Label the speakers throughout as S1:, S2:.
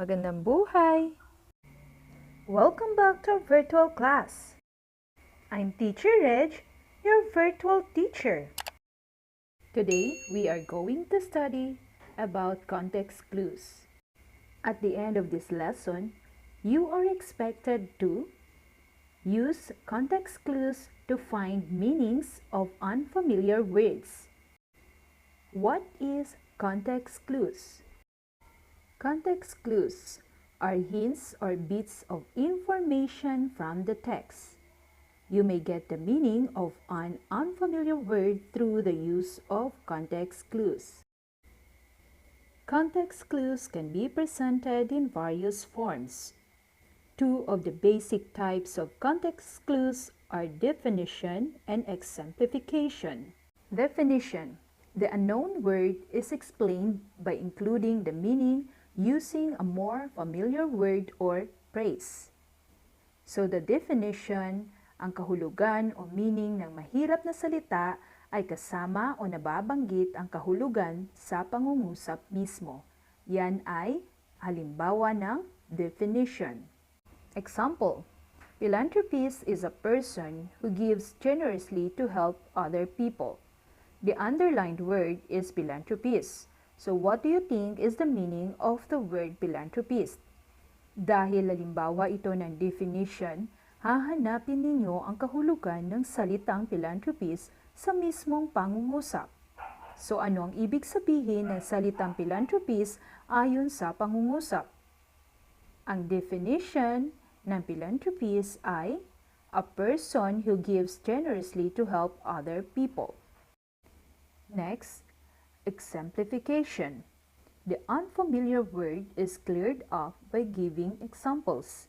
S1: Magandang buhay! Welcome back to our virtual class. I'm Teacher Reg, your virtual teacher. Today, we are going to study about context clues. At the end of this lesson, you are expected to use context clues to find meanings of unfamiliar words. What is context clues? Context clues are hints or bits of information from the text. You may get the meaning of an unfamiliar word through the use of context clues. Context clues can be presented in various forms. Two of the basic types of context clues are definition and exemplification. Definition: the unknown word is explained by including the meaning using a more familiar word or phrase. So the definition, ang kahulugan o meaning ng mahirap na salita ay kasama o nababanggit ang kahulugan sa pangungusap mismo. Yan ay halimbawa ng definition. Example: philanthropist is a person who gives generously to help other people. The underlined word is philanthropist. So what do you think is the meaning of the word philanthropist? Dahil halimbawa ito ng definition, hahanapin ninyo ang kahulugan ng salitang philanthropist sa mismong pangungusap. So ano ang ibig sabihin ng salitang philanthropist ayon sa pangungusap? Ang definition ng philanthropist ay a person who gives generously to help other people. Next, exemplification. The unfamiliar word is cleared up by giving examples.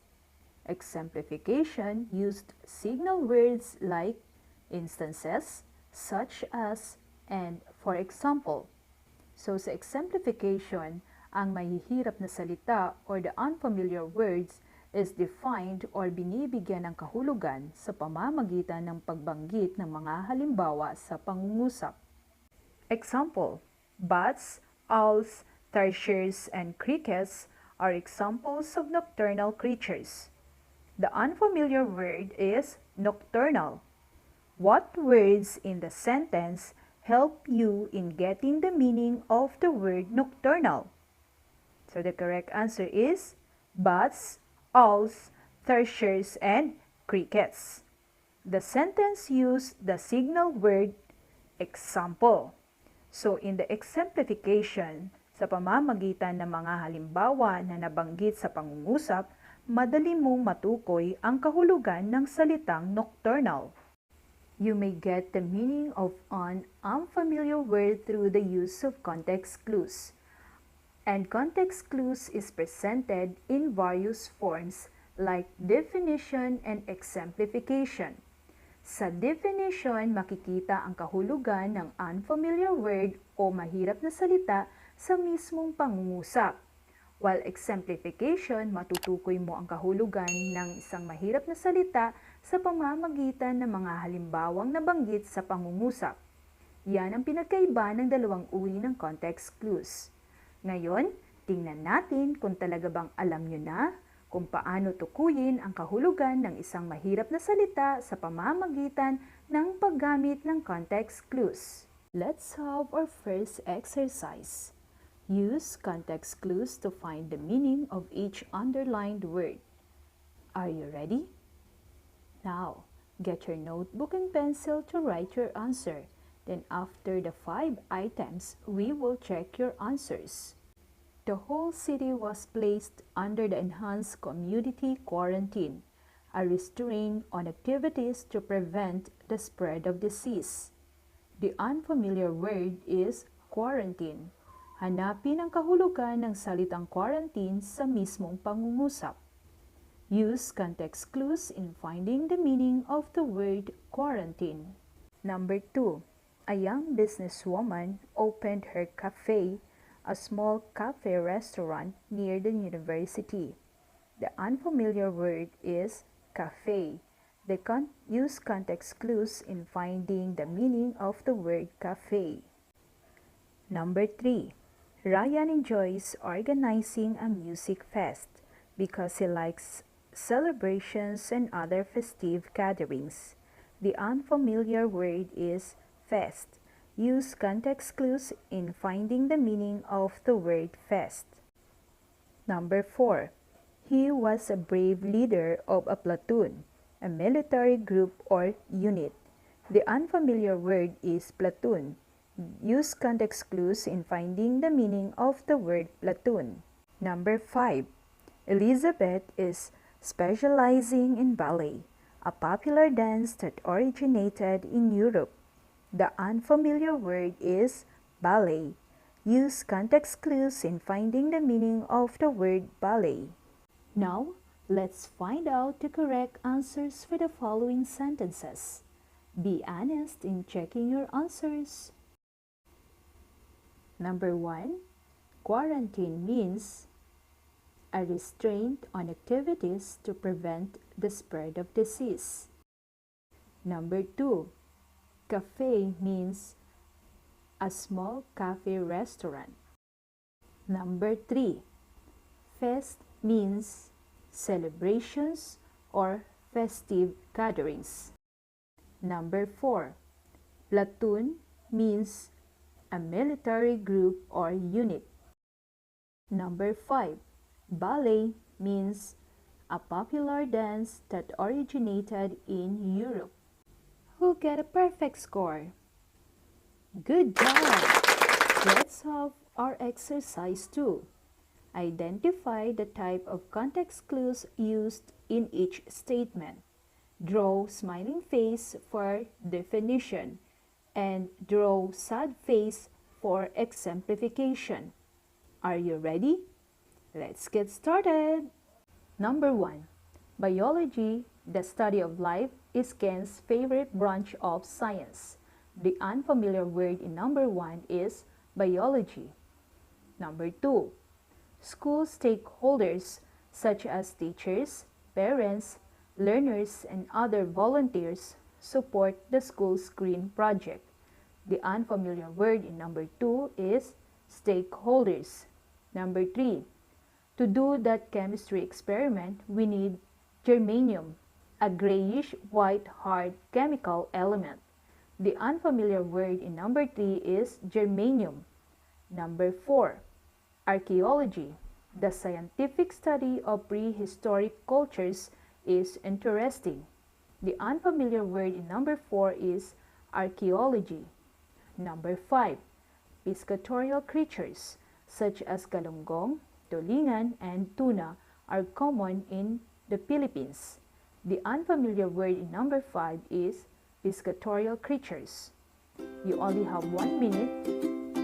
S1: Exemplification used signal words like instances, such as, and for example. So sa exemplification, ang mahihirap na salita or the unfamiliar words is defined or binibigyan ng kahulugan sa pamamagitan ng pagbanggit ng mga halimbawa sa pangungusap. Example: bats, owls, tarsiers, and crickets are examples of nocturnal creatures. The unfamiliar word is nocturnal. What words in the sentence help you in getting the meaning of the word nocturnal? So the correct answer is bats, owls, tarsiers, and crickets. The sentence used the signal word example. So in the exemplification, sa pamamagitan ng mga halimbawa na nabanggit sa pangungusap, madali mong matukoy ang kahulugan ng salitang nocturnal. You may get the meaning of an unfamiliar word through the use of context clues. And context clues is presented in various forms like definition and exemplification. Sa definition, makikita ang kahulugan ng unfamiliar word o mahirap na salita sa mismong pangungusap. While exemplification, matutukoy mo ang kahulugan ng isang mahirap na salita sa pamamagitan ng mga halimbawang nabanggit sa pangungusap. Yan ang pinagkaiba ng dalawang uri ng context clues. Ngayon, tingnan natin kung talaga bang alam nyo na kung paano tukuyin ang kahulugan ng isang mahirap na salita sa pamamagitan ng paggamit ng context clues. Let's have our first exercise. Use context clues to find the meaning of each underlined word. Are you ready? Now, get your notebook and pencil to write your answer. Then after the 5 items, we will check your answers. The whole city was placed under the enhanced community quarantine, a restraint on activities to prevent the spread of disease. The unfamiliar word is quarantine. Hanapin ang kahulugan ng salitang quarantine sa mismong pangungusap. Use context clues in finding the meaning of the word quarantine. Number 2. A young businesswoman opened her cafe, a small cafe restaurant near the university. The unfamiliar word is cafe. Use context clues in finding the meaning of the word cafe. Number 3. Ryan enjoys organizing a music fest because he likes celebrations and other festive gatherings. The unfamiliar word is fest. Use context clues in finding the meaning of the word fest. Number 4. He was a brave leader of a platoon, a military group or unit. The unfamiliar word is platoon. Use context clues in finding the meaning of the word platoon. Number 5. Elizabeth is specializing in ballet, a popular dance that originated in Europe. The unfamiliar word is ballet. Use context clues in finding the meaning of the word ballet. Now, let's find out the correct answers for the following sentences. Be honest in checking your answers. Number 1. Quarantine means a restraint on activities to prevent the spread of disease. Number 2. Cafe means a small cafe restaurant. Number 3. Fest means celebrations or festive gatherings. Number 4. Platoon means a military group or unit. Number 5. Ballet means a popular dance that originated in Europe. Who get a perfect score? Good job! Let's have our exercise 2. Identify the type of context clues used in each statement. Draw smiling face for definition and draw sad face for exemplification. Are you ready? Let's get started. Number 1. Biology, the study of life, is Ken's favorite branch of science. The unfamiliar word in number 1 is biology. Number 2. School stakeholders such as teachers, parents, learners, and other volunteers support the school's green project. The unfamiliar word in number 2 is stakeholders. Number 3. To do that chemistry experiment, we need germanium, a grayish-white hard chemical element. The unfamiliar word in number 3 is germanium. Number 4. Archaeology. The scientific study of prehistoric cultures is interesting. The unfamiliar word in number 4 is archaeology. Number 5. Piscatorial creatures such as galunggong, tulingan, and tuna are common in the Philippines. The unfamiliar word in number 5 is piscatorial creatures. You only have 1 minute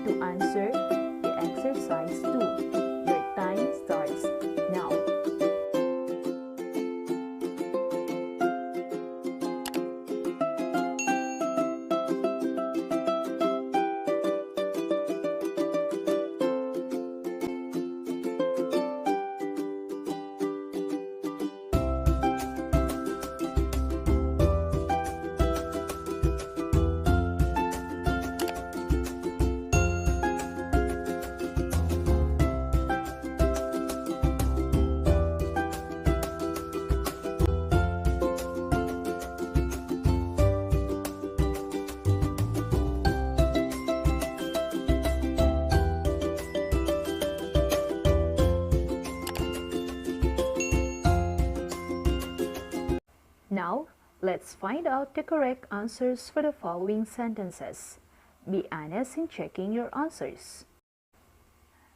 S1: to answer the exercise 2. Your time starts now. Now, let's find out the correct answers for the following sentences. Be honest in checking your answers.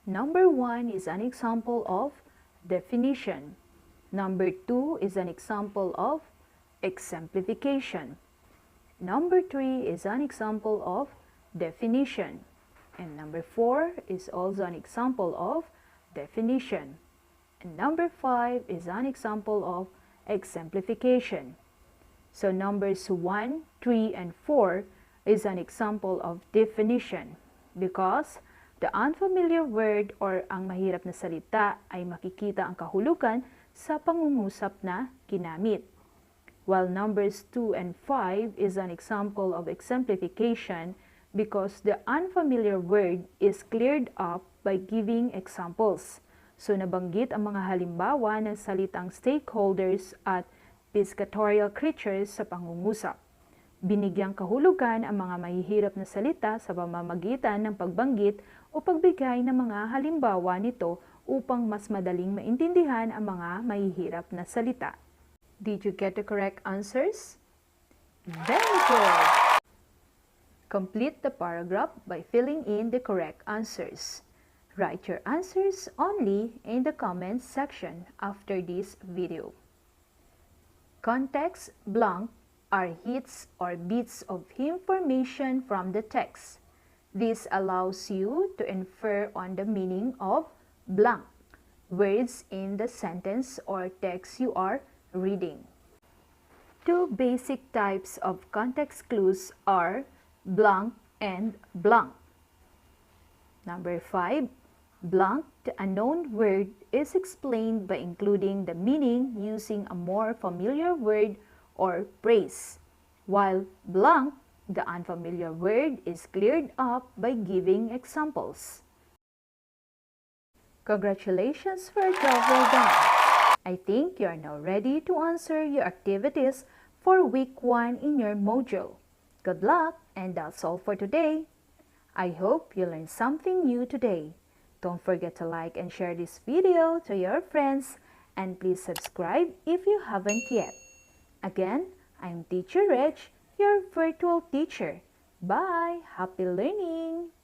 S1: Number 1 is an example of definition. Number 2 is an example of exemplification. Number 3 is an example of definition. And number 4 is also an example of definition. And number 5 is an example of exemplification. So numbers 1, 3, and 4 is an example of definition because the unfamiliar word or ang mahirap na salita ay makikita ang kahulugan sa pangungusap na ginamit. While numbers 2 and 5 is an example of exemplification because the unfamiliar word is cleared up by giving examples. So nabanggit ang mga halimbawa ng salitang stakeholders at piscatorial creatures sa pangungusap. Binigyang kahulugan ang mga mahihirap na salita sa pamamagitan ng pagbanggit o pagbigay ng mga halimbawa nito upang mas madaling maintindihan ang mga mahihirap na salita. Did you get the correct answers? Very good! Complete the paragraph by filling in the correct answers. Write your answers only in the comments section after this video. Context blank are hits or bits of information from the text. This allows you to infer on the meaning of blank words in the sentence or text you are reading. Two basic types of context clues are blank and blank. Number 5, blank, the unknown word is explained by including the meaning using a more familiar word or phrase, while blank, the unfamiliar word is cleared up by giving examples. Congratulations for a job well done! I think you are now ready to answer your activities for week 1 in your module. Good luck, and that's all for today. I hope you learned something new today. Don't forget to like and share this video to your friends, and please subscribe if you haven't yet. Again, I'm Teacher Regz, your virtual teacher. Bye! Happy learning!